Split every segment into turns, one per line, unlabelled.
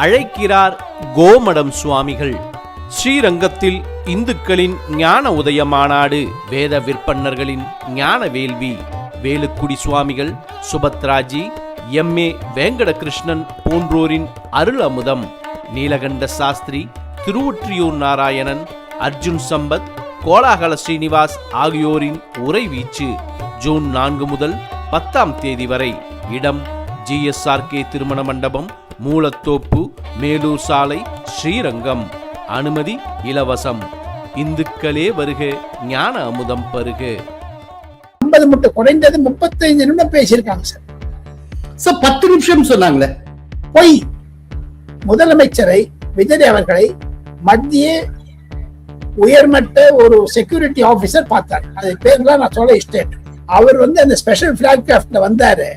அழைக்கிறார் கோமடம் சுவாமிகள். ஸ்ரீரங்கத்தில் இந்துக்களின் ஞான உதய மாநாடு, வேத விற்பன்னர்களின் ஞான வேள்வி, வேலுக்குடி சுவாமிகள், சுபத்ராஜி, எம்.ஏ. வேங்கடகிருஷ்ணன் போன்றோரின் அருள் அமுதம், நீலகண்ட சாஸ்திரி, திருவொற்றியூர் நாராயணன், அர்ஜுன் சம்பத், கோலாகல ஸ்ரீனிவாஸ் ஆகியோரின் உரைவீச்சு ஜூன் 4 முதல் 10 வரை. இடம் GSRK திருமண மண்டபம், மூலத்தோப்பு, மேலூர் சாலை, ஸ்ரீரங்கம். அனுமதி இலவசம். இந்துக்களே வருக, ஞான அமுதம் பருக.
50 முட்டை குறைந்தது 35 நிமிடம் பேசியிருக்காங்க சார்.
10 நிமிஷம் சொன்னாங்களே,
பொய். முதலமைச்சரை விஜய் அவர்களை மத்திய உயர்மட்ட ஒரு செக்யூரிட்டி ஆபீசர் பார்த்தார். அது பேர்லாம் நான் சொல்ல இஷ்டம். அவர் அந்த ஸ்பெஷல் பிளாக் கிராஃப்ட்ல வந்தாரு.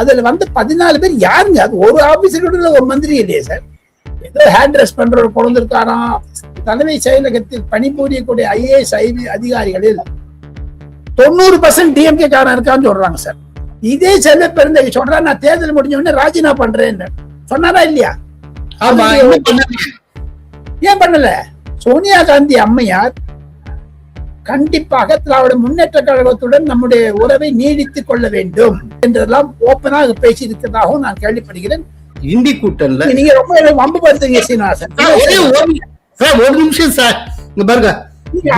அதுல 14 பேர் யாருங்க? அது ஒரு ஆபீசர் கூட ஒரு மந்திரி இல்லையே சார். ஏதோ ஹேண்ட் ட்ரெஸ் பண்றவர் கொண்டிருக்காராம். தலைமை செயலகத்தில் பணிபுரியக்கூடிய IAS அதிகாரிகளில் 90% DMK காரன் இருக்கான்னு சொல்றாங்க சார். இதே செல்வ பெருந்தகை சொல்றா, நான் தேர்தல் முடிஞ்ச உடனே ராஜினாமா பண்றேன்னு சொன்னாரா இல்லையா? ஏன் பண்ணல? சோனியா காந்தி அம்மையார் கண்டிப்பாக திராவிட முன்னேற்ற கழகத்துடன் நம்முடைய உறவை நீடித்துக் கொள்ள வேண்டும் என்றெல்லாம் ஓப்பனாக பேசி இருக்கிறதாகவும் நான் கேள்விப்படுகிறேன்.
இந்தி கூட்டம்ல
நீங்க ரொம்ப வம்பு படுத்துங்க சீனிவாசன்.
ஒரு நிமிஷம் சார், இங்க பாருங்க.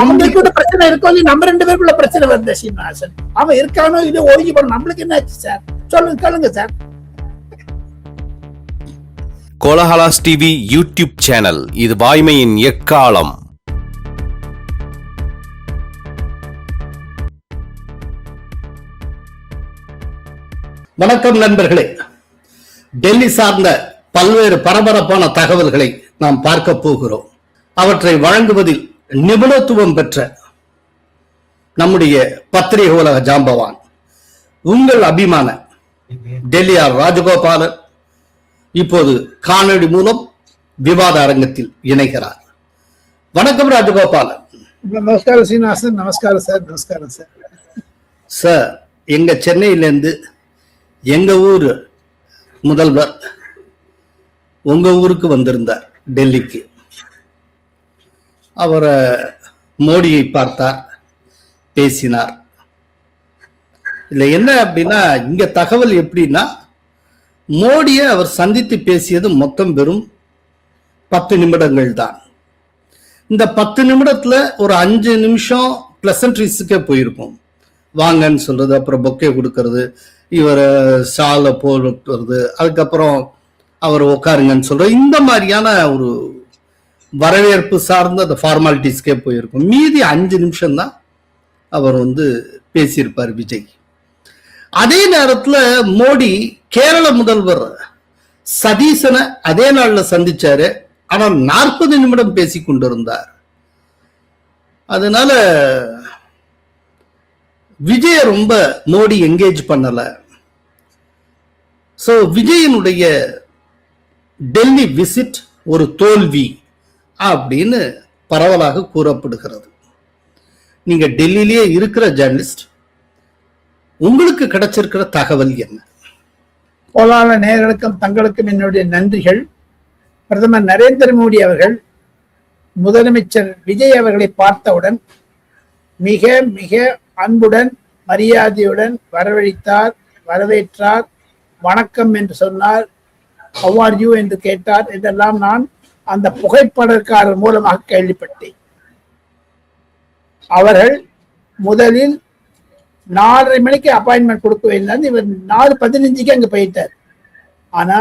அவங்களுக்கு கூட பிரச்சனை இருக்கும், நம்ம 2 பேருக்குள்ள பிரச்சனை வருது சீனிவாசன். அவன் இருக்கானோ இது ஒழுங்கி போன, நம்மளுக்கு என்ன ஆச்சு சார்? சொல்லுங்க sir.
Kolahalas TV YouTube channel, இது வாய்மையின் எக்காலம்.
வணக்கம் நண்பர்களே. டெல்லி சார்ந்த பல்வேறு பரபரப்பான தகவல்களை நாம் பார்க்க போகிறோம். அவற்றை வழங்குவதில் நிபுணத்துவம் பெற்ற நம்முடைய பத்திரிகை உலக ஜாம்பவான், உங்கள் அபிமான டெல்லி ஆர் ராஜகோபாலன் இப்போது காணொளி மூலம் விவாத அரங்கத்தில் இணைகிறார். வணக்கம் ராஜகோபாலன்.
நமஸ்காரம் சீனிவாசன். நமஸ்காரம் சார். நமஸ்காரம் சார்.
சார், எங்க சென்னையிலேருந்து எங்க ஊர் முதல்வர் உங்க ஊருக்கு வந்திருந்தார், டெல்லிக்கு. அவரை மோடியை பார்த்தார், பேசினார். இல்ல என்ன அப்படின்னா, இங்க தகவல் எப்படின்னா, மோடியை அவர் சந்தித்து பேசியது மொத்தம் வெறும் 10 நிமிடங்கள் தான். இந்த 10 நிமிடத்துல ஒரு 5 நிமிஷம் பிளசன்ட்ரிஸுக்கே போயிருக்கும். வாங்கன்னு சொல்றது, அப்புறம் பொக்கே கொடுக்கறது, இவர் சாலை போடுறது, அதுக்கப்புறம் அவர் உட்காருங்கன்னு சொல்றது, இந்த மாதிரியான ஒரு வரவேற்பு சார்ந்த அந்த ஃபார்மாலிட்டிஸ்க்கே போயிருக்கும். மீதி 5 நிமிஷம் தான் அவர் பேசியிருப்பார் விஜய். அதே நேரத்துல மோடி கேரள முதல்வர் சதீசனை அதே நாள்ல சந்திச்சாரு. ஆனால் 40 நிமிடம் பேசி கொண்டிருந்தார். அதனால விஜய ரொம்ப மோடி என்கேஜ் பண்ணல. சோ விஜயனுடைய டெல்லி விசிட் ஒரு தோல்வி அப்படின்னு பரவலாக கூறப்படுகிறது. நீங்க டெல்லியிலேயே இருக்கிற ஜேர்னலிஸ்ட், உங்களுக்கு கிடைச்சிருக்கிற தகவல் என்ன?
போலான நேயர்களுக்கும் தங்களுக்கும் என்னுடைய நன்றிகள். பிரதமர் நரேந்திர மோடி அவர்கள் முதலமைச்சர் விஜய் அவர்களை பார்த்தவுடன் மிக மிக அன்புடன் மரியாதையுடன் வரவேற்றார். வணக்கம் என்று சொன்னார். ஹவ் ஆர் யூ என்று கேட்டார் என்றெல்லாம் நான் அந்த புகைப்படக்காரர் மூலமாக கேள்விப்பட்டேன். அவர்கள் முதலில் 4:30 மணிக்கு அப்பாயின்மெண்ட் கொடுக்க வேண்டியது, இவர் 4:15 அங்க போயிட்டார். ஆனா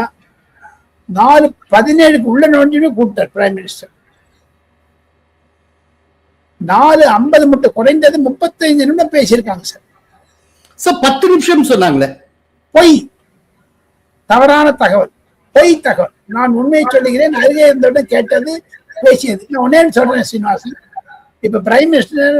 4:17 உள்ள நோண்டியுமே கூப்பிட்டார் பிரைம் மினிஸ்டர். 4:50 முட்டை குறைந்தது 35 நிமிடம் பேசியிருக்காங்க சார்.
10 நிமிஷம் சொன்னாங்களே,
பொய். தவறான தகவல், பொய் தகவல். நான் உண்மையை சொல்லுகிறேன். அருகே இருந்தவுடன் கேட்டது, பேசியது. நான் ஒன்னே சொல்றேன் சீனிவாசன். இப்ப பிரைம் மினிஸ்டர்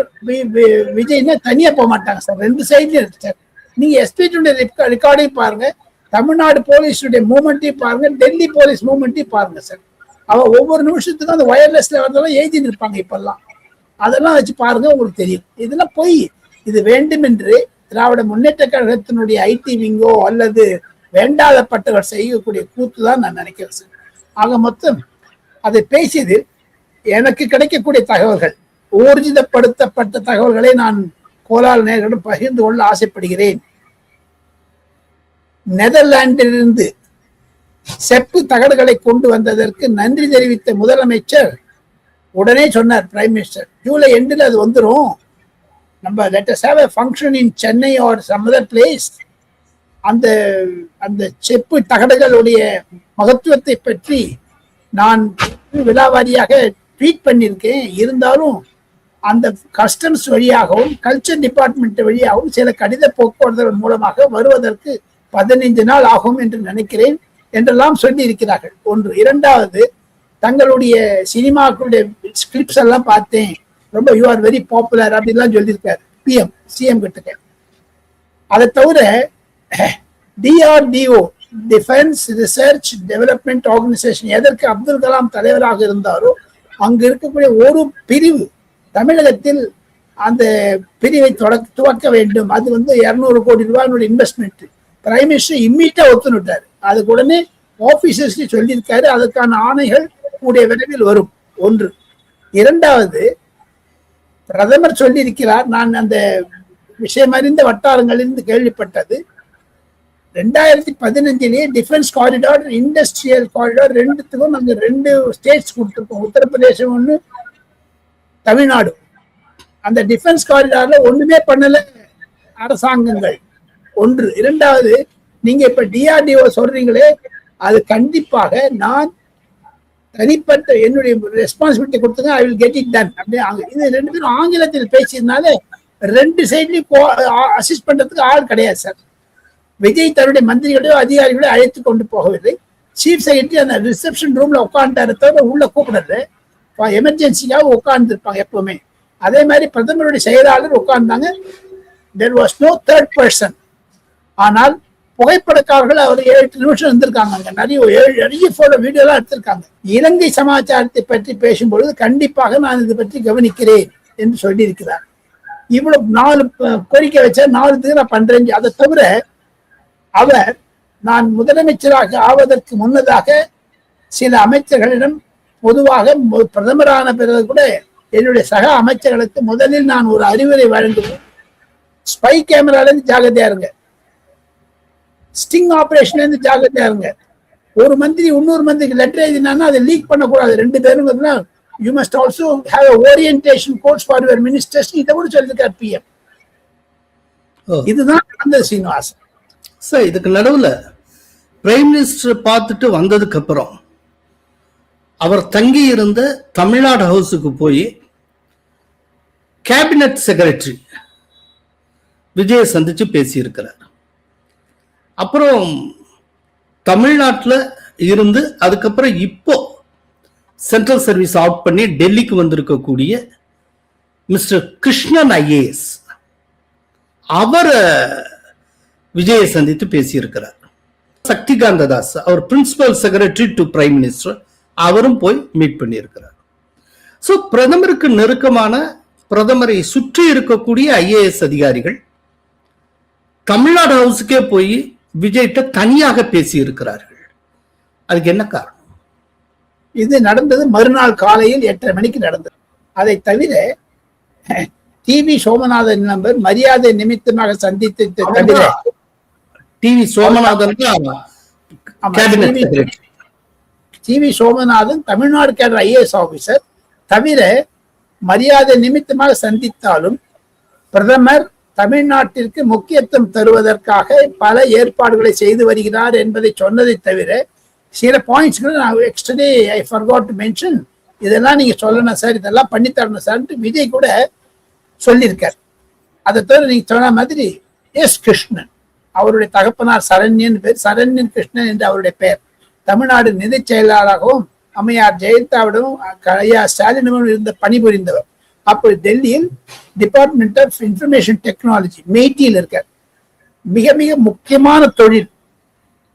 விஜய்னா தனியா போக மாட்டாங்க சார், 2 சைட்லயும் இருக்கு சார். நீங்க எஸ்பிடைய ரெக்கார்டையும் பாருங்க, தமிழ்நாடு போலீஸுடைய மூவ்மெண்ட்டையும் பாருங்க, டெல்லி போலீஸ் மூவ்மெண்ட்டையும் பாருங்க சார். அவ ஒவ்வொரு நிமிஷத்துக்கும் அந்த வயர்லெஸ்ல வரதெல்லாம் எழுதி நிற்பாங்க இப்பெல்லாம். அதெல்லாம் வச்சு பாருங்க, உங்களுக்கு தெரியும். இதெல்லாம் பொய். இது வேண்டும் என்று திராவிட முன்னேற்ற கழகத்தினுடைய ஐடி விங்கோ அல்லது வேண்டாதப்பட்டவர் செய்யக்கூடிய கூத்து தான் நான் நினைக்கிறேன் சார். ஆக மொத்தம் அதை பேசியதில் எனக்கு கிடைக்கக்கூடிய தகவல்கள், ஊர்ஜிதப்படுத்தப்பட்ட தகவல்களை நான் கோலால் நேயர்களிடம் பகிர்ந்து கொள்ள ஆசைப்படுகிறேன். நெதர்லாந்திலிருந்து செப்பு தகடுகளை கொண்டு வந்ததற்கு நன்றி தெரிவித்த முதலமைச்சர் உடனே சொன்னார், பிரைம் மினிஸ்டர், ஜூலை எண்டில் அது வந்துடும், நம்ம let us have a function in Chennai or some other place. அந்த அந்த செப்பு தகடுகளுடைய மகத்துவத்தை பற்றி நான் விழாவாரியாக ட்வீட் பண்ணியிருக்கேன். இருந்தாலும் அந்த கஸ்டம்ஸ் வழியாகவும் கல்ச்சர் டிபார்ட்மெண்ட் வழியாகவும் சில கடித போக்குவரத்து மூலமாக வருவதற்கு 15 நாள் ஆகும் என்று நினைக்கிறேன் என்றெல்லாம் சொல்லி இருக்கிறார்கள். ஒன்று. இரண்டாவது, தங்களுடைய சினிமாக்களுடைய ஸ்கிரிப்ட்ஸ் எல்லாம் பார்த்தேன், ரொம்ப யூ ஆர் வெரி பாப்புலர் அப்படின்லாம் சொல்லியிருக்காரு சிஎம் கிட்ட. அதை தவிர DRDO, defence research development organisation, எதற்கு அப்துல் கலாம் தலைவராக இருந்தாரோ அங்கு இருக்கக்கூடிய ஒரு பிரிவு தமிழகத்தில் அந்த பிரிவை துவக்க வேண்டும். அது 200 கோடி ரூபாய் இன்வெஸ்ட்மெண்ட். பிரைம் மினிஸ்டர் இம்மீடியட்டா ஒத்துனுட்டார். அதுக்கு உடனே ஆபீசர்ஸ் சொல்லியிருக்காரு, அதுக்கான ஆணைகள் கூடிய விரைவில் வரும். ஒன்று. இரண்டாவது, பிரதமர் சொல்லியிருக்கிறார், நான் அந்த விஷயம் அறிந்த வட்டாரங்களிலிருந்து கேள்விப்பட்டது, 2015 டிஃபென்ஸ் காரிடார், இண்டஸ்ட்ரியல் காரிடார் ரெண்டுத்துக்கும் நாங்க 2 ஸ்டேட்ஸ் கொடுத்துருக்கோம், உத்தரப்பிரதேசம் ஒண்ணு, தமிழ்நாடு. அந்த டிஃபென்ஸ் காரிடார்ல ஒண்ணுமே பண்ணல அரசாங்கங்கள். ஒன்று. இரண்டாவது, நீங்க இப்ப DRDO சொல்றீங்களே, அது கண்டிப்பாக நான் தனிப்பட்ட என்னுடைய ரெஸ்பான்சிபிலிட்டி கொடுத்துங்க, I will get it done. அப்படியே இது 2 பேரும் ஆங்கிலத்தில் பேசியதுனால 2 சைட்லயும் அசிஸ்ட் பண்றதுக்கு ஆள் கிடையாது சார். விஜய் தன்னுடைய மந்திரிகளையோ அதிகாரிகளோ அழைத்து கொண்டு போகவில்லை. சீஃப் செக்ரட்டரி அந்த ரிசப்ஷன் ரூம்ல உட்காந்துட்டாரு தவிர உள்ள கூப்பிடல. எமர்ஜென்சிக்காக உட்கார்ந்து இருப்பாங்க எப்பவுமே. அதே மாதிரி பிரதமருடைய செயலாளர் உட்கார்ந்தாங்க. there was no third person. ஆனால் புகைப்படக்காரர்கள் அவர் 7-8 நிமிஷம் இருந்திருக்காங்க. அங்க நிறைய போட்டோ வீடியோ எல்லாம் எடுத்திருக்காங்க. இலங்கை சமாச்சாரத்தை பற்றி பேசும்பொழுது கண்டிப்பாக நான் இதை பற்றி கவனிக்கிறேன் என்று சொல்லி இருக்கிறார். இவ்வளவு 4 கோரிக்கை வச்சா 4 நான் பண்றேன். அதை தவிர அவர் நான் முதலமைச்சராக ஆவதற்கு முன்னதாக சில அமைச்சர்களிடம் பொதுவாக பிரதமரான பிறகு கூட என்னுடைய சக அமைச்சர்களுக்கு முதலில் நான் ஒரு அறிவுரை வழங்குவேன். ஸ்பை கேமரால இருந்து ஜாகிரதையா இருங்க, ஸ்டிங் ஆபரேஷன்ல இருந்து ஜாகிரதையா இருங்க. ஒரு மந்திரி இன்னொரு மந்திரிக்கு லெட்டர் எழுதினா அதை லீக் பண்ணக்கூடாது. 2 பேரும் you must also have orientation course for your ministers. இதை கூட சொல்லியிருக்கார் பிஎம். இதுதான் நடந்தது சீனிவாசன்
சார். இதுக்கு நடுவுல பிரைம் மினிஸ்டர் பார்த்துட்டு வந்ததுக்கு அப்புறம் அவர் தங்கி இருந்த தமிழ்நாடு ஹவுஸுக்கு போய் கேபினட் செக்ரட்டரி விஜய சந்திச்சு பேசி இருக்கிறார். அப்புறம் தமிழ்நாட்டில் இருந்து அதுக்கப்புறம் இப்போ சென்ட்ரல் சர்வீஸ் அவுட் பண்ணி டெல்லிக்கு வந்திருக்கக்கூடிய மிஸ்டர் கிருஷ்ணன் IAS அவரை விஜய சந்தித்து பேசியிருக்கிறார். சக்திகாந்த தாஸ் அவர் principal secretary to prime minister, அவரும் போய் மீட் பண்ணியிருக்கிறார். ஸோ பிரதமருக்கு நெருக்கமான பிரதமரை சுற்றி இருக்கக்கூடிய IAS அதிகாரிகள் தமிழ்நாடு ஹவுஸுக்கே போய் விஜய்கிட்ட தனியாக பேசி இருக்கிறார்கள். அதுக்கு என்ன காரணம்?
இது நடந்தது மறுநாள் காலையில் 8:30 மணிக்கு நடந்தது. அதை தவிர TV சோமநாதன் நம்பர் மரியாதை நிமித்தமாக சந்தித்து தவிர
TV சோமநாதன்
TV சோமநாதன் தமிழ்நாடு கேடர் IAS ஆபீசர் தவிர மரியாதை நிமித்தமாக சந்தித்தாலும் பிரதமர் தமிழ்நாட்டிற்கு முக்கியத்துவம் தருவதற்காக பல ஏற்பாடுகளை செய்து வருகிறார் என்பதை சொன்னதை தவிர சில பாயிண்ட்ஸ்கள் நான் எக்ஸ்டர்டே ஐ ஃபர்காட் டு மென்ஷன், இதெல்லாம் நீங்க சொல்லணும் சார், இதெல்லாம் பண்ணி தரணும் சார் விஜய் கூட சொல்லியிருக்கார். அதை தவிர நீங்க சொன்ன மாதிரி எஸ் கிருஷ்ணன், அவருடைய தகப்பனார் சரண்யன் பேர், சரண்யன் கிருஷ்ணன் என்று அவருடைய பெயர், தமிழ்நாடு நிதி செயலாளராகவும் அம்மையார் ஜெயலலிதாவிடமும் ஐயா ஸ்டாலினிடமும் இருந்த பணிபுரிந்தவர். அப்போ டெல்லியில் டிபார்ட்மெண்ட் ஆஃப் இன்ஃபர்மேஷன் டெக்னாலஜி மெய்டியில் இருக்கார். மிக மிக முக்கியமான தொழில்.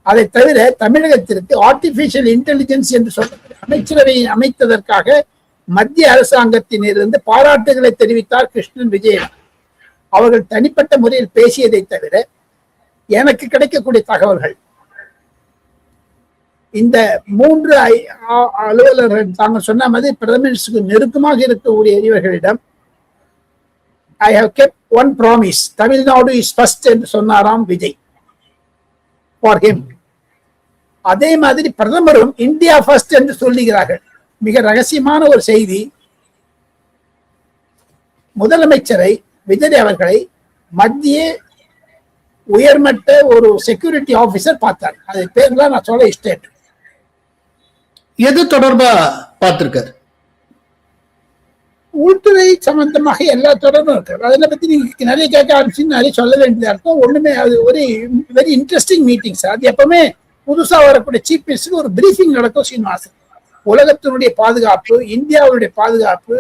அதை தவிர தமிழகத்திற்கு ஆர்டிபிஷியல் இன்டெலிஜென்ஸ் என்று சொல்லக்கூடிய அமைச்சரவையை அமைத்ததற்காக மத்திய அரசாங்கத்தினிருந்து பாராட்டுகளை தெரிவித்தார் கிருஷ்ணன் விஜயன். அவர்கள் தனிப்பட்ட முறையில் பேசியதை தவிர எனக்கு கிடைக்கக்கூடிய தகவல்கள் இந்த மூன்று அலுவலர்கள் தாங்கள் சொன்ன மாதிரி பிரதம மினிஸ்டருக்கு நெருக்கமாக இருக்கக்கூடிய இவர்களிடம் I have kept one promise, Tamil Nadu is first என்று சொன்னாராம் விஜய் ஃபார் ஹிம். அதே மாதிரி பிரதமரும் இந்தியா ஃபர்ஸ்ட் என்று சொல்லுகிறார்கள். மிக ரகசியமான ஒரு செய்தி, முதலமைச்சரை விஜய் அவர்களை மத்திய உயர்மட்ட ஒரு செக்யூரிட்டி ஆபீசர் பார்த்தார். அது பேர்லாம் நான் சொல்ல இஷ்டம்.
எது தொடர்பா பார்த்திருக்காரு?
உள்துறை சம்பந்தமாக எல்லா தொடர்பும் இருக்கு. அதை பத்தி நீங்க நிறைய கேட்க ஆரம்பிச்சு நிறைய சொல்ல வேண்டியதா இருக்கும். ஒண்ணுமே அது ஒரு வெரி இன்ட்ரெஸ்டிங் மீட்டிங் சார். அது எப்பவுமே புதுசா வரக்கூடிய சீஃப் மினிஸ்டருக்கு ஒரு பிரீஃபிங் நடக்கும் சீனிவாசன். உலகத்தினுடைய பாதுகாப்பு, இந்தியாவுடைய பாதுகாப்பு,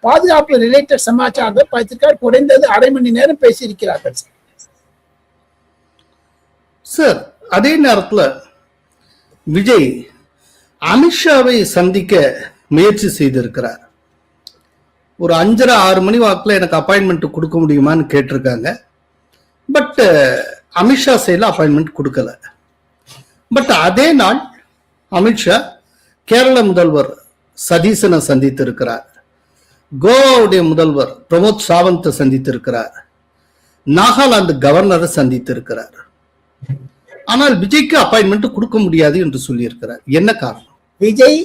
பாதுகாப்பு ரிலேட்டட் சமாச்சாரத்தை பார்த்துக்கார். குறைந்தது அரை மணி நேரம் பேசியிருக்கிறார்கள்
சார். அதே நேரத்துல விஜய் அமித்ஷாவை சந்திக்க முயற்சி செய்திருக்கிறார். ஒரு 5:30-6 மணி வாக்குல எனக்கு அப்பாயின்மெண்ட் கொடுக்க முடியுமான்னு கேட்டிருக்காங்க. பட் அமித்ஷா சைட்ல அப்பாயின்மெண்ட் கொடுக்கல. பட் அதே நாள் அமித்ஷா கேரள முதல்வர் சதீசனை சந்தித்திருக்கிறார். கோவாவுடைய முதல்வர் பிரமோத் சாவந்த் சந்தித்திருக்கிறார். நாகாலாந்து கவர்னரை சந்தித்திருக்கிறார். ஆனால் விஜய்க்கு அப்பாயின்மெண்ட் கொடுக்க முடியாது என்று சொல்லியிருக்கிறார். என்ன காரணம்?
விஜய்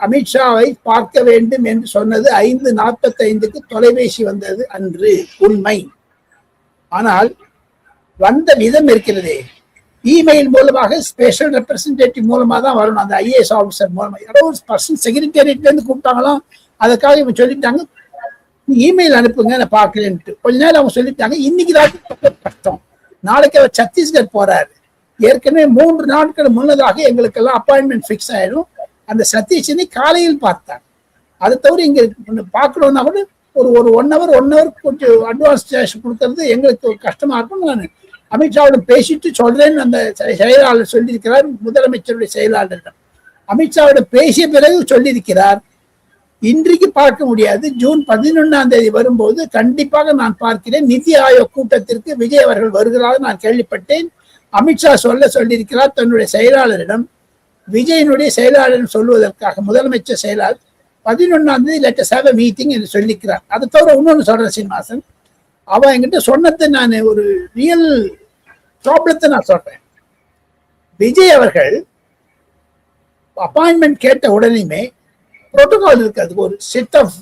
அமித்ஷாவை பார்க்க வேண்டும் என்று சொன்னது 5:45 தொலைபேசி வந்தது அன்று, உண்மை. ஆனால் வந்த விதம் இருக்கிறதே, இமெயில் மூலமாக ஸ்பெஷல் ரெப்ரசன்டேட்டிவ் மூலமா தான் வரணும். அந்த ஐஏஎஸ் ஆஃபீஸர் மூலமா யாரோ ஒரு பர்சன் செக்ரட்டேரியட்ல இருந்து கூப்பிட்டாங்களாம். அதுக்காக இவங்க சொல்லிட்டாங்க இமெயில் அனுப்புங்க நான் பார்க்கலன்ட்டு. கொஞ்ச நேரம் அவங்க சொல்லிட்டாங்க இன்னைக்கு ராத்திரி கஷ்டம், நாளைக்கு அவர் சத்தீஸ்கர் போறாரு. ஏற்கனவே 3 நாட்கள் முன்னதாக எங்களுக்கெல்லாம் அப்பாயின்மெண்ட் ஃபிக்ஸ் ஆயிடும். அந்த சதீஷனை காலையில் பார்த்தார். அதை தவிர இங்க பார்க்கணும்னா கூட ஒரு 1 hour கொஞ்சம் அட்வான்ஸ் சார்ஜ் கொடுக்கறது எங்களுக்கு கஷ்டமா இருக்கும். நான் அமித்ஷாவுடன் பேசிட்டு சொல்றேன்னு அந்த செயலாளர் சொல்லியிருக்கிறார். முதலமைச்சருடைய செயலாளரிடம் அமித்ஷாவுடன் பேசிய பிறகு சொல்லியிருக்கிறார் இன்றைக்கு பார்க்க முடியாது, ஜூன் 11 வரும்போது கண்டிப்பாக நான் பார்க்கிறேன். நிதி ஆயோக் கூட்டத்திற்கு விஜய் அவர்கள் வருகிறார் நான் கேள்விப்பட்டேன். அமித்ஷா சொல்லியிருக்கிறார் தன்னுடைய செயலாளரிடம். விஜயனுடைய செயலாளர் சொல்வதற்காக முதலமைச்சர் செயலாளர் 11 let us have a meeting என்று சொல்லிக்கிறார். அதை தவிர இன்னொன்னு சொல்றேன் சீனிவாசன், அவன் என்கிட்ட சொன்னதை நான் ஒரு ரியல் ப்ராப்ளத்தை நான் சொல்றேன். விஜய் அவர்கள் அப்பாயின்மெண்ட் கேட்ட உடனேயுமே புரோட்டோகால் இருக்கு. அதுக்கு ஒரு செட் ஆஃப்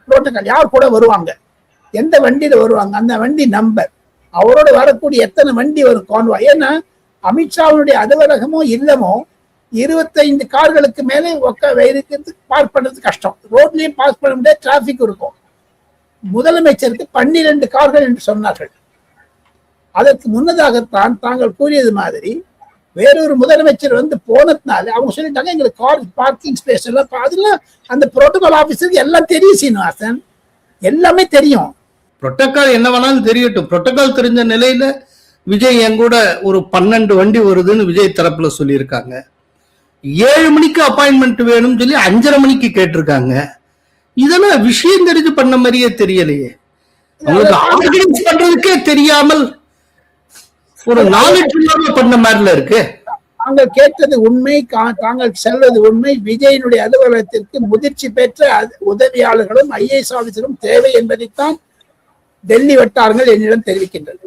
புரோட்டோகால். யார் கூட வருவாங்க, எந்த வண்டியில வருவாங்க, அந்த வண்டி நம்பர், அவரோட வரக்கூடிய எத்தனை வண்டி வரும் கான்வாய். ஏன்னா அமித்ஷாவுடைய அலுவலகமோ இல்லமோ 25 கார்களுக்கு மேலே இருக்கிறது, பார்க் பண்றது கஷ்டம். ரோட்லயும் பாஸ் பண்ண முடியாது, டிராபிக் இருக்கும். முதலமைச்சருக்கு 12 கார்கள் என்று சொன்னார்கள். அதற்கு முன்னதாகத்தான் தாங்கள் கூறியது மாதிரி வேறொரு முதலமைச்சர் வந்து போனதுனால அவங்க சொல்லிட்டாங்க எங்களுக்கு கார் பார்க்கிங் ஸ்பேஸ் எல்லாம். அதெல்லாம் அந்த புரோட்டோகால் ஆபீஸருக்கு எல்லாம் தெரியும் சீனிவாசன், எல்லாமே தெரியும்.
புரோட்டோகால் என்ன வேணாலும் தெரியட்டும். புரோட்டோகால் தெரிஞ்ச நிலையில விஜய் என் கூட ஒரு 12 வண்டி வருதுன்னு விஜய் தரப்புல சொல்லியிருக்காங்க. 7 மணிக்கு அப்பாயின்மெண்ட் வேணும்னு சொல்லி 5:30 மணிக்கு கேட்டிருக்காங்க. இதெல்லாம் விஷயம் தெரிஞ்சு பண்ண மாதிரியே தெரியலையே. அவங்களுக்கு ஆர்கனைஸ் பண்றதுக்கே தெரியாமல் ஒரு நாலேஜ் பண்ண மாதிரில இருக்கு.
தாங்கள் கேட்டது உண்மை, தாங்கள் செல்வது உண்மை. விஜயனுடைய அலுவலகத்திற்கு முதிர்ச்சி பெற்ற உதவியாளர்களும் ஐஏஎஸ் ஆபீசரும் தேவை என்பதைத்தான் டெல்லி வட்டாரங்கள் என்னிடம் தெரிவிக்கின்றது.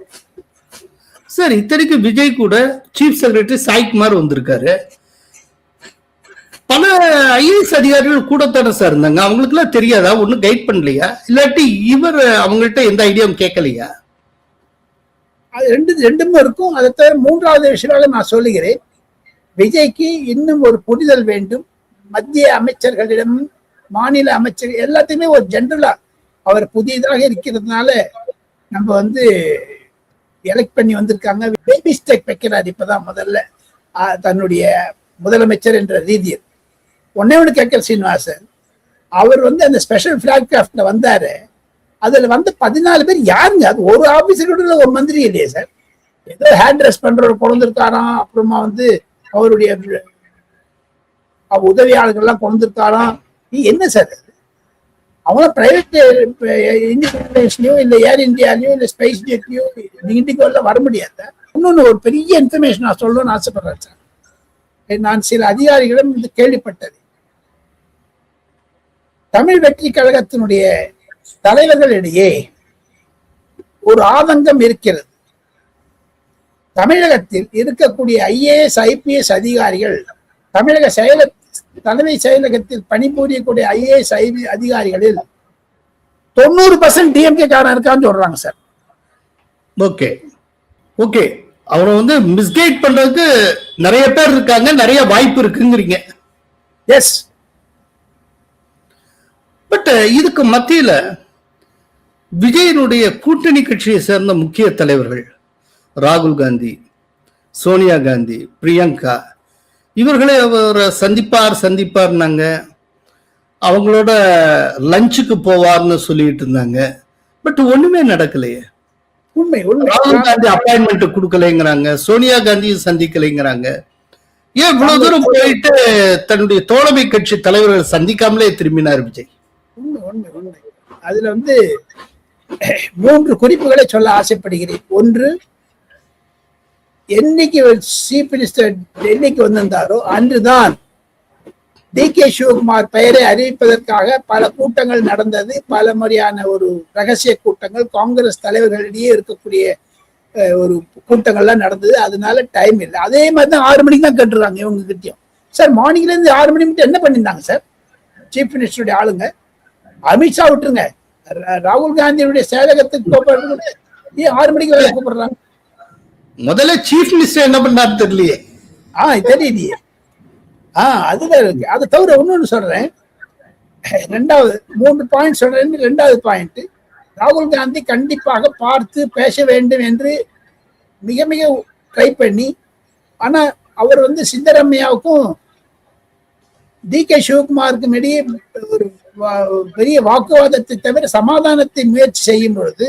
சார், இத்தனைக்கு விஜய் கூட சீஃப் செக்ரட்டரி சாய்குமார் வந்திருக்காரு. பல ஐஏஎஸ் அதிகாரிகள் கூட தானே சார் இருந்தாங்க. அவங்களுக்கு எல்லாம் தெரியாதா? ஒன்னும் கைட் பண்ணலையா? இல்லாட்டி இவர் அவங்கள்ட்ட எந்த ஐடியாவும் கேட்கலையா?
அது ரெண்டுமே இருக்கும். அதை தவிர 3வது விஷயமாக நான் சொல்லுகிறேன், விஜய்க்கு இன்னும் ஒரு புரிதல் வேண்டும். மத்திய அமைச்சர்களிடம், மாநில அமைச்சர்கள் எல்லாத்தையுமே ஒரு ஜெனரலா அவர் புதியதாக இருக்கிறதுனால நம்ம எலெக்ட் பண்ணி வந்திருக்காங்க. பேபி ஸ்டெப் வைக்கிறார் இப்பதான் முதல்ல தன்னுடைய முதலமைச்சர் என்ற ரீதியில். ஒன்னே ஒன்று கேட்கிற சீனிவாசன், அவர் அந்த ஸ்பெஷல் பிளாக் கிராஃப்ட்ல வந்தாரு. அதுல 14 பேர் யாருங்க? அது ஒரு ஆபீசரோட ஒரு மந்திரி இல்லையே சார். ஏதோ ஹேண்ட் ட்ரெஸ் பண்றவர் கொண்டிருக்காராம், அப்புறமா அவருடைய உதவியாளர்கள் எல்லாம் கொண்டிருக்காராம். என்ன சார் அவங்க பிரைவேட் இண்டிகேஷன்லயோ இல்ல ஏர் இந்தியாலயோ இல்ல ஸ்பேஸ் ஜெட்லயோ இண்டிகோல வர முடியாது. இன்னொன்னு ஒரு பெரிய இன்ஃபர்மேஷன் நான் சொல்லணும்னு ஆசைப்படுறேன் சார். நான் சில அதிகாரிகளிடம் இது கேள்விப்பட்டது. தமிழ் வெற்றி கழகத்தினுடைய தலைவர்களிடையே ஒரு ஆதங்கம் இருக்கிறது. தமிழகத்தில் இருக்கக்கூடிய IAS IPS அதிகாரிகள், தமிழக தலைமை செயலகத்தில் பணிபுரியக்கூடிய IAS அதிகாரிகளில் 90% DMK காரன் இருக்கான்னு சொல்றாங்க சார்.
ஓகே ஓகே, அவரை வந்து மிஸ்கைட் பண்றதுக்கு நிறைய பேர் இருக்காங்க, நிறைய வாய்ப்பு இருக்குங்கிறீங்க.
எஸ்.
பட் இதுக்கு மத்தியில விஜயனுடைய கூட்டணி கட்சியை சேர்ந்த முக்கிய தலைவர்கள் ராகுல் காந்தி, சோனியா காந்தி, பிரியங்கா, இவர்களே அவரை சந்திப்பார்னாங்க. அவங்களோட லஞ்சுக்கு போவார்னு சொல்லிட்டு இருந்தாங்க. பட் ஒண்ணுமே நடக்கலையே.
உண்மை.
ராகுல் காந்தி அப்பாயின்மெண்ட் கொடுக்கலைங்கிறாங்க, சோனியா காந்தியும் சந்திக்கலைங்கிறாங்க. ஏன் இவ்வளவு தூரம் போயிட்டு தன்னுடைய தோழமை கட்சி தலைவர்கள் சந்திக்காமலே திரும்பினார் விஜய்?
உண்மை உண்மை உண்மை. அதுல வந்து 3 குறிப்புகளை சொல்ல ஆசைப்படுகிறேன். ஒன்று, என்னைக்கு சீஃப் மினிஸ்டர் டெல்லிக்கு வந்திருந்தாரோ அன்றுதான் DK சிவகுமார் பெயரை அறிவிப்பதற்காக பல கூட்டங்கள் நடந்தது. பல முறையான ஒரு ரகசிய கூட்டங்கள் காங்கிரஸ் தலைவர்களிடையே இருக்கக்கூடிய ஒரு கூட்டங்கள்லாம் நடந்தது. அதனால டைம் இல்லை. அதே மாதிரி தான் 6 மணிக்கு தான் கேட்டுருக்காங்க இவங்க கிட்டயும். சார் மார்னிங்ல இருந்து 6 மணி மட்டும் என்ன பண்ணியிருந்தாங்க சார் சீஃப் மினிஸ்டருடைய ஆளுங்க? அமித்ஷா விட்டுருங்க, ராகுல் காந்தியுடைய செயலகத்துக்கு கூப்பிடுறது ஏன் 6 மணிக்கு வேலை கூப்பிடுறாங்க?
முதல்ல சீஃப் மினிஸ்டர் என்ன பண்ணாரு தெரியலையே.
தெரியலையே. அதுதான் இருக்கு. அதை தவிர ஒண்ணு சொல்றேன். 3 பாயிண்ட் சொல்றேன். 2வது பாயிண்ட், ராகுல் காந்தி கண்டிப்பாக பார்த்து பேச வேண்டும் என்று மிக மிக ட்ரை பண்ணி, ஆனா அவர் வந்து சித்தராமையாவுக்கும் DK சிவகுமாருக்கும் இடையே ஒரு பெரிய வாக்குவாதத்தை தவிர சமாதானத்தை முயற்சி செய்யும் பொழுது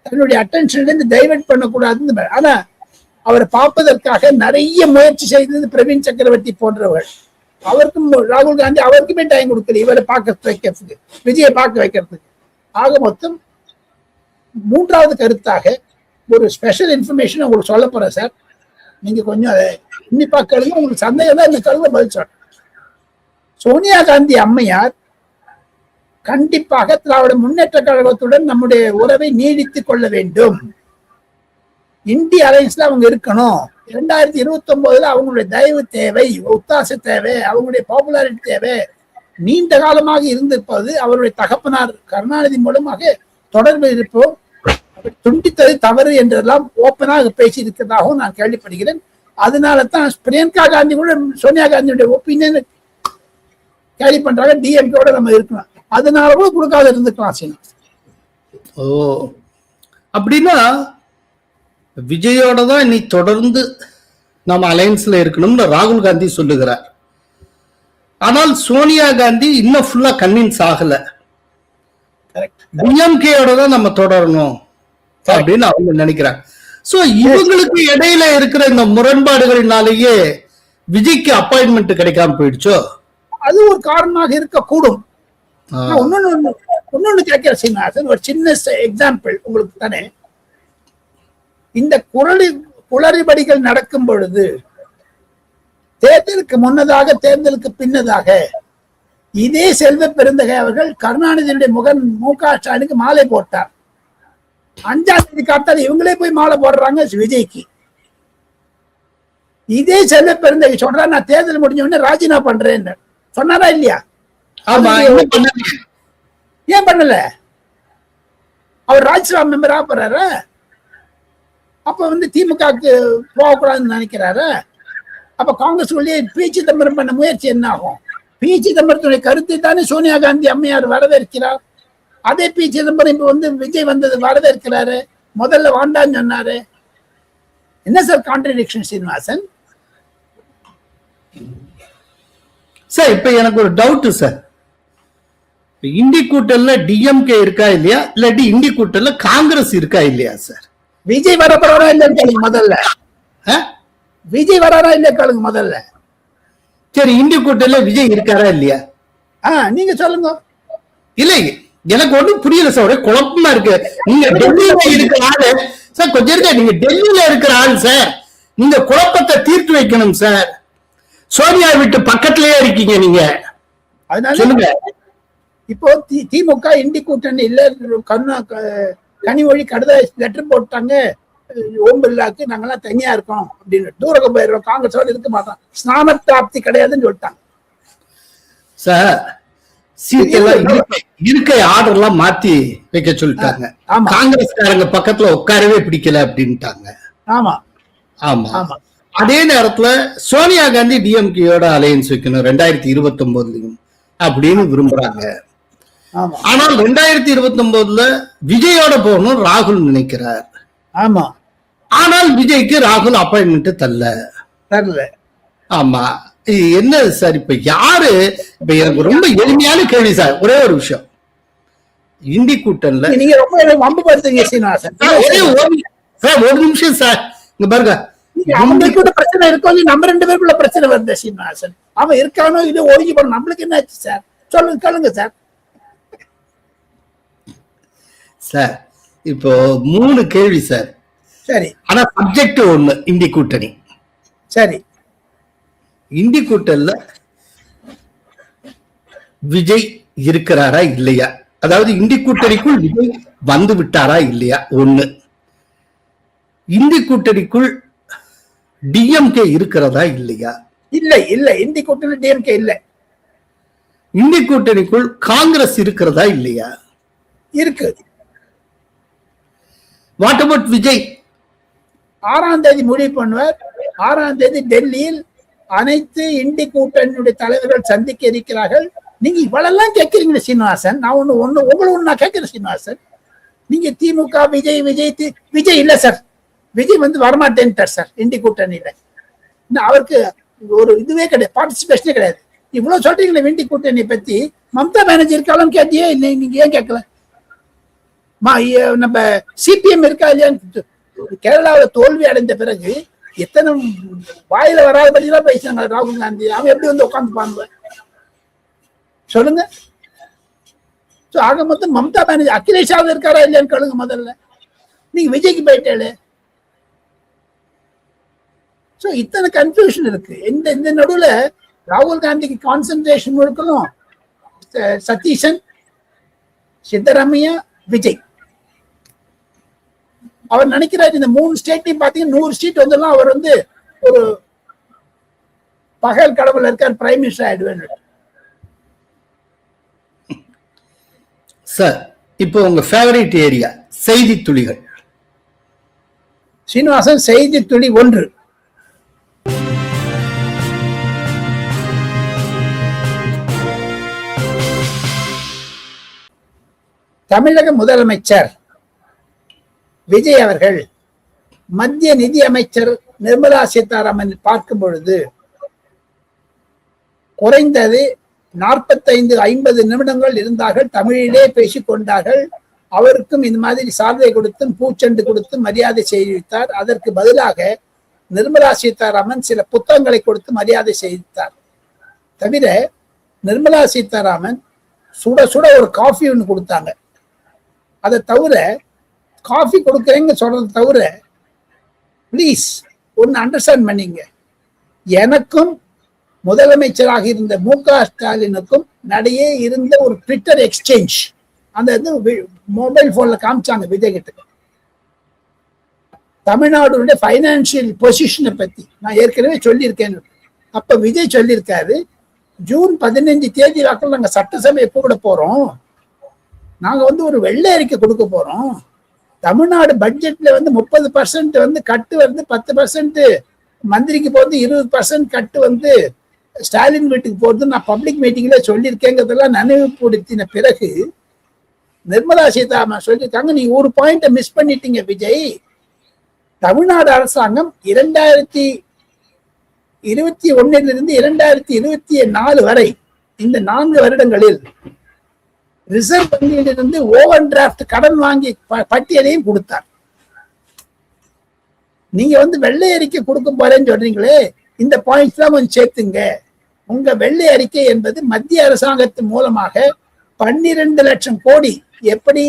தன்னுடைய அட்டென்ஷன்லேருந்து டைவெர்ட் பண்ணக்கூடாதுன்னு, ஆனா அவரை பார்ப்பதற்காக நிறைய முயற்சி செய்தது பிரவீன் சக்கரவர்த்தி போன்றவர்கள். அவருக்கும் ராகுல் காந்தி அவருக்குமே டைம் கொடுக்கல இவரை பார்க்க வைக்கிறதுக்கு, விஜயை பார்க்க வைக்கிறதுக்கு. ஆக மொத்தம் 3வது கருத்தாக ஒரு ஸ்பெஷல் இன்ஃபர்மேஷன் உங்களுக்கு சொல்ல போறேன் சார். நீங்க கொஞ்சம் அதை உன்னிப்பா கேளுங்க. உங்களுக்கு சந்தேகம் தான் இந்த கருத்தை பதில் சொல்றேன். சோனியா காந்தி அம்மையார் கண்டிப்பாக திராவிட முன்னேற்ற கழகத்துடன் நம்முடைய உறவை நீடித்துக் கொள்ள வேண்டும். இந்திய அலைன்ஸ்ல அவங்க இருக்கணும். 2029 அவங்களுடைய தயவு தேவை, ஒத்தாசை தேவை, அவங்களுடைய பாப்புலாரிட்டி தேவை. நீண்ட காலமாக இருந்திருப்பது அவருடைய தகப்பனார் கருணாநிதி மூலமாக தொடர்பு இருப்போம். துண்டித்தது தவறு என்றெல்லாம் ஓப்பனாக பேசி இருக்கிறதாகவும் நான் கேள்விப்படுகிறேன். அதனால தான் பிரியங்கா காந்தி கூட சோனியா காந்தியுடைய ஒப்பீனியன் கேரி பண்றாங்க. DMKோட நம்ம இருக்கணும், அதனால கூட கொடுக்காத இருந்துக்கலாம் சீனா.
ஓ, அப்படின்னா விஜயோட தான் இனி தொடர்ந்து நாம அலையன்ஸ்ல இருக்கணும்னு ராகுல் காந்தி சொல்லுகிறார். ஆனால் சோனியா காந்தி இன்னும் ஃபுல்லா கன்வின்ஸ் ஆகல. DMKயோட தான் நம்ம தொடரணும் அப்படின்னு அவங்க நினைக்கிறாங்க. சோ இவங்களுக்கு இடையில இருக்கிற இந்த முரண்பாடுகளினாலேயே விஜய்க்கு அப்பாயின்மெண்ட் கிடைக்காம போயிடுச்சோ?
அது ஒரு காரணமாக இருக்கக்கூடும். ஒன்னொன்னு கேட்கிற சீனிவாசன், ஒரு சின்ன எக்ஸாம்பிள் உங்களுக்கு தானே. இந்த குளறுபடிகள் நடக்கும் பொழுது தேர்தலுக்கு முன்னதாக தேர்தலுக்கு பின்னதாக இதே செல்வ பெருந்தகை அவர்கள் கருணாநிதியுடைய மகன் MK ஸ்டாலினுக்கு மாலை போட்டார். 5ஆம் தேதி காத்தால் இவங்களே போய் மாலை போடுறாங்க விஜய்க்கு. இதே செல்வ பெருந்தகை சொல்றா, நான் தேர்தல் முடிஞ்ச உடனே ராஜினாமா பண்றேன்னு சொன்னாரா இல்லையா? ஏன் பண்ணல? அவர் ராஜ்யசபா மெம்பரா போறாரு. அப்ப வந்து திமுகவுக்கு போகக்கூடாதுன்னு நினைக்கிறாரு. அப்ப காங்கிரஸ் பி சிதம்பரம் பண்ண முயற்சி என்ன ஆகும்? பி சிதம்பரத்துடைய கருத்தை தானே சோனியா காந்தி அம்மையார் வரவேற்கிறார். அதே பி சிதம்பரம் இப்ப வந்து விஜய் வந்தது வரவேற்கிறாரு. முதல்ல வாண்டான்னு சொன்னாரு. என்ன சார் கான்ட்ரடிக்ஷன் சீனிவாசன்?
சார் இப்ப எனக்கு ஒரு டவுட் சார். இந்தி கூட்டல்ல DMK இருக்கா இல்லையா, இல்லாட்டி இந்தி கூட்டல்ல காங்கிரஸ் இருக்கா இல்லையா சார்?
விஜய் வர போறா இல்லைன்னு கேளுங்க முதல்ல. விஜய் வராரா இல்லையா கேளுங்க முதல்ல.
சரி, இந்தி கூட்டல்ல விஜய் இருக்காரா இல்லையா?
நீங்க சொல்லுங்க.
இல்லை, எனக்கு ஒண்ணும் புரியல சார், ஒரே குழப்பமா இருக்கு. நீங்க டெல்லியில இருக்கிற ஆளு சார், கொஞ்சம் இருக்க, நீங்க டெல்லியில இருக்கிற ஆள் சார், நீங்க குழப்பத்தை தீர்த்து வைக்கணும் சார். சோனியா வீட்டு பக்கத்திலேயே இருக்கீங்க நீங்க,
அதனால
சொல்லுங்க.
இப்போ திமுக இண்டி கூட்டணி இல்ல, கனிமொழி கடுதா லெட்டர் போட்டாங்க ஓம் பிர்லாக்கு, நாங்கெல்லாம் தனியா இருக்கோம் அப்படின்னு, தூரகம் போயிடுறோம், காங்கிரஸோட இருக்க மாட்டோம், ஸ்நானப்பிராப்தி கிடையாதுன்னு சொல்லிட்டாங்க
சார். சீட் எல்லாம் இருக்கை ஆர்டர் எல்லாம் மாத்தி வைக்க சொல்லிட்டாங்க. காங்கிரஸ்காரங்க பக்கத்துல உட்காரவே பிடிக்கல அப்படின்ட்டாங்க.
ஆமா
ஆமா
ஆமா.
அதே நேரத்துல சோனியா காந்தி டிஎம்கேயோட அலையன்ஸ் வைக்கணும் 2029 அப்படின்னு விரும்புறாங்க. ஆனால் 2029 விஜயோட போகணும் ராகுல் நினைக்கிறார்.
ஆமா.
ஆனால் விஜய்க்கு ராகுல் அப்பாயின்மெண்ட் தரல. ஆமா. என்ன சார் இப்ப யாரு? இப்ப எனக்கு ரொம்ப எளிமையான கேள்வி சார். ஒரே ஒரு விஷயம், இந்தி கூட்டணில
நீங்க ரொம்ப வம்பு படுத்துங்க சீனிவாசன்.
ஒரு நிமிஷம் சார், இங்க பாருங்க,
அவங்களுக்கு கூட பிரச்சனை இருக்கும், நம்ம 2 பேருக்குள்ள பிரச்சனை வருது சீனிவாசன். அவன் இருக்கானோ இது ஒழுங்கி போன, நம்மளுக்கு என்ன ஆச்சு சார்? சொல்லுங்க சார்.
சார் இப்போ 3 கேள்வி சார்.
சரி.
ஆனா சப்ஜெக்ட் ஒண்ணு, இந்தி கூட்டணி.
சரி.
இந்தி கூட்டணில விஜய் இருக்கிறாரா இல்லையா, அதாவது இந்தி கூட்டணிக்குள் விஜய் வந்து விட்டாரா இல்லையா ஒண்ணு. இந்தி கூட்டணிக்குள் டிஎம்கே இருக்கிறதா இல்லையா?
இல்ல இந்தி கூட்டணி டிஎம்கே இல்ல.
இந்தி கூட்டணிக்குள் காங்கிரஸ் இருக்கிறதா இல்லையா?
இருக்கு.
What about Vijay?
6ஆம் தேதி முடிவு பண்ணுவார். 6ஆம் தேதி டெல்லியில் அனைத்து இந்தி கூட்டணியுடைய தலைவர்கள் சந்திக்க இருக்கிறார்கள். நீங்க இவ்வளெல்லாம் கேட்கிறீங்க சீனிவாசன். நான் உங்களை நான் கேட்கிறேன் சீனிவாசன். நீங்க திமுக விஜய் இல்ல சார், விஜய் வந்து வரமாட்டேன்ட்டார் சார் இந்தி கூட்டணியில. அவருக்கு ஒரு இதுவே கிடையாது, பார்ட்டிசிபேஷனே கிடையாது. இவ்வளவு சொல்றீங்களே இந்தி கூட்டணி பத்தி. மம்தா பானர்ஜி இருக்காலும் கேட்டியே, நீங்க ஏன் கேட்கல? நம்ம சிபிஎம் இருக்கா இல்லையான்னு கேரளாவில் தோல்வி அடைந்த பிறகு எத்தனை வாயில வராத பற்றிலாம் பேசினாங்க ராகுல் காந்தி. அவன் எப்படி வந்து உட்காந்து பாருங்க சொல்லுங்க. ஆக மொத்தம் மம்தா பானர்ஜி அகிலேஷாவது இருக்காரா இல்லையான்னு கேளுங்க முதல்ல. நீங்க விஜய்க்கு போயிட்டாலே. இத்தனை கன்ஃபியூஷன் இருக்கு. இந்த நடுவுல ராகுல் காந்திக்கு கான்சென்ட்ரேஷன் இருக்கணும் சதீஷன், சித்தராமையா, விஜய். அவர் நினைக்கிறார் இந்த 3 ஸ்டேட்டையும் பாத்தீங்கன்னா 100 சீட் வந்துடலாம், அவர் வந்து ஒரு பகல் கடவுள் இருக்கார், பிரைம் மினிஸ்டர் ஆயிடுவேன்.
சார் இப்போ உங்க ஃபேவரட் ஏரியா செய்தி துளிகள்.
சீனிவாசன், செய்தி துளி 1. தமிழக முதலமைச்சர் விஜய் அவர்கள் மத்திய நிதி அமைச்சர் நிர்மலா சீதாராமன் பார்க்கும் பொழுது குறைந்தது 45-50 நிமிடங்கள் இருந்தார்கள். தமிழிலே பேசிக் கொண்டார்கள். அவருக்கும் இந்த மாதிரி சால்வை கொடுத்தும் பூச்செண்டு கொடுத்தும் மரியாதை செய்வித்தார். அதற்கு பதிலாக நிர்மலா சீதாராமன் சில புத்தகங்களை கொடுத்து மரியாதை செய்தார். தவிர நிர்மலா சீதாராமன் சுட சுட ஒரு காஃபி ஒன்று கொடுத்தாங்க. அதை தவிர காஃபி கொடுக்குறேங்க சொல்றது தவிர, பிளீஸ் ஒன்னு அண்டர்ஸ்டாண்ட் பண்ணீங்க, எனக்கும் முதலமைச்சராக இருந்த மு.க. ஸ்டாலினுக்கும் நடையே இருந்த ஒரு ட்விட்டர் எக்ஸ்சேஞ்ச், அந்த மொபைல் போன்ல காமிச்சாங்க விஜய் கிட்ட. தமிழ்நாடுடைய பைனான்சியல் பொசிஷனை பத்தி நான் ஏற்கனவே சொல்லியிருக்கேன். அப்ப விஜய் சொல்லியிருக்காரு, ஜூன் 15 தேதி வாக்கில் நாங்க சட்டசபையை கூட போறோம், நாங்க வந்து ஒரு வெள்ளை அறிக்கை கொடுக்க போறோம். தமிழ்நாடு பட்ஜெட்ல வந்து 30% வந்து கட்டு வந்து 10% மந்திரிக்கு போறது, 20% கட்டு வந்து ஸ்டாலின் வீட்டுக்கு போறது நான் பப்ளிக் மீட்டிங்ல சொல்லியிருக்கேங்கிறதெல்லாம் நினைவுபடுத்தின பிறகு நிர்மலா சீதாராமன் சொல்லியிருக்காங்க, நீ ஒரு பாயிண்ட மிஸ் பண்ணிட்டீங்க விஜய். தமிழ்நாடு அரசாங்கம் 2021 2024 வரை இந்த 4 வருடங்களில் ரிசர்வ் வங்கியிலிருந்து ஓவர் டிராஃப்ட் கடன் வாங்கி பட்டியலையும் கொடுத்தார். நீங்க வந்து வெள்ளை அறிக்கை கொடுக்க போறேன்னு சொல்றீங்களே, இந்த பாயிண்ட்ஸ் எல்லாம் கொஞ்சம் சேர்த்துங்க. உங்க வெள்ளை அறிக்கை என்பது மத்திய அரசாங்கத்தின் மூலமாக 12 லட்சம் கோடி எப்படி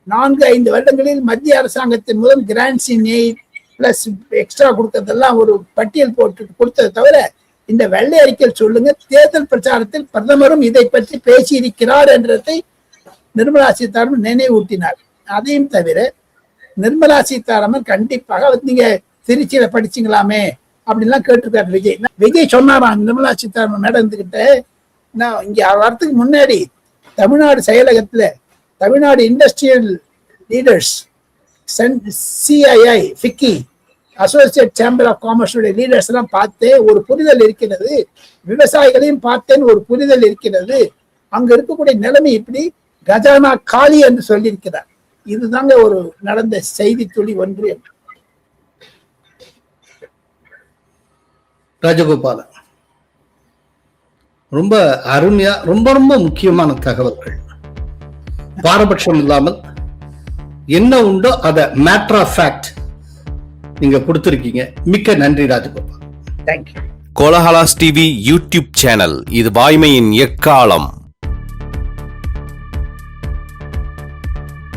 4-5 வருடங்களில் மத்திய அரசாங்கத்தின் மூலம் கிராண்ட்ஸ் இன் எய்ட் பிளஸ் எக்ஸ்ட்ரா கொடுக்கறதெல்லாம் ஒரு பட்டியல் போட்டு கொடுத்ததை தவிர இந்த வெள்ளை அறிக்கையில் சொல்லுங்க, தேர்தல் பிரச்சாரத்தில் பிரதமரும் இதை பற்றி பேசியிருக்கிறார் என்றதை நிர்மலா சீதாராமன் நினைவூட்டினார். அதையும் தவிர நிர்மலா சீதாராமன் கண்டிப்பாக நீங்க திருச்சியில படிச்சீங்களாமே அப்படின்லாம் கேட்டிருக்காரு விஜய். விஜய் சொன்னாராம் நிர்மலா சீதாராமன் மேடம் கிட்ட, நான் இங்க வரத்துக்கு முன்னாடி தமிழ்நாடு செயலகத்துல Tamil Nadu industrial leaders CII FICCI associate chamber of commerce leaders எல்லாம் பார்த்தேன், ஒரு புரிதல் இருக்கிறது, விவசாயிகளையும் பார்த்தேன், ஒரு புரிதல் இருக்கிறது, அங்க இருக்கக்கூடிய நிலைமை இப்படி கஜானா காலி என்று சொல்லியிருக்கிறார். இதுதாங்க ஒரு நடந்த செய்தி துளி ஒன்று.
ராஜகோபாலன் ரொம்ப அருமையா, ரொம்ப ரொம்ப முக்கியமான தகவல்கள், பாரபட்சம் இல்லாமல் என்ன உண்டோ அத மேட்டர் ஆஃப் ஃபேக்ட் நீங்க கொடுத்திருக்கீங்க. மிக்க நன்றி Rajagopal.
Thank you.
Kolahalas TV YouTube channel, இது வாய்மையின் எக்காலம்.